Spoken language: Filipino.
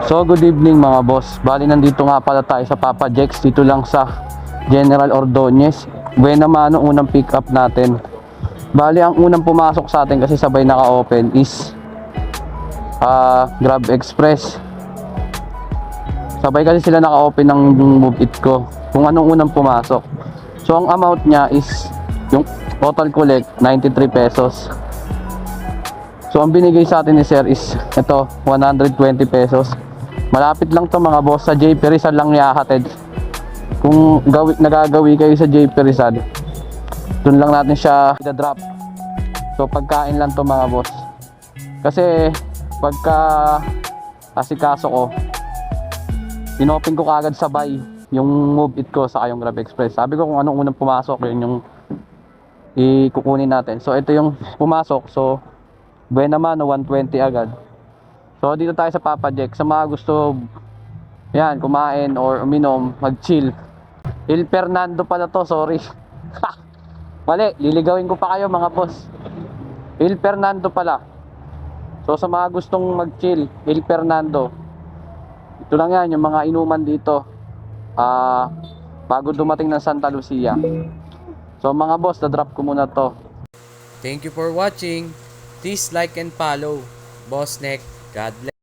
So good evening mga boss. Bali nandito nga pala tayo sa Papa Jex, dito lang sa General Ordonez. Buena Mano unang pick up natin. Bali ang unang pumasok sa atin kasi sabay naka-open is Grab Express. Sabay kasi sila naka-open ng Move It ko kung anong unang pumasok. So ang amount niya is yung total collect 93 pesos. So ang binigay sa atin ni sir is ito 120 pesos. Malapit lang to mga boss, sa JP Rizal lang ihahatid. Kung nagagawi kayo sa JP Rizal, dun lang natin siya i-drop. So pagkain lang to mga boss. Kasi pagka asikaso ko, inopen ko kagad sabay yung Move It ko sa yung Grab Express. Sabi ko kung anong unang pumasok, yun yung ikukunin natin. So ito yung pumasok. So Buena Mano 120 agad. So dito tayo sa Papa Jex. Sa mga gusto yan, kumain or uminom, mag-chill. Il Fernando pala to, sorry. Mali, liligawin ko pa kayo mga boss. Il Fernando pala. So sa mga gustong mag-chill, Il Fernando. Ito lang yan, yung mga inuman dito. Bago dumating ng Santa Lucia. So mga boss, na-drop ko muna to. Thank you for watching. Please like and follow. Boss Neck, God bless.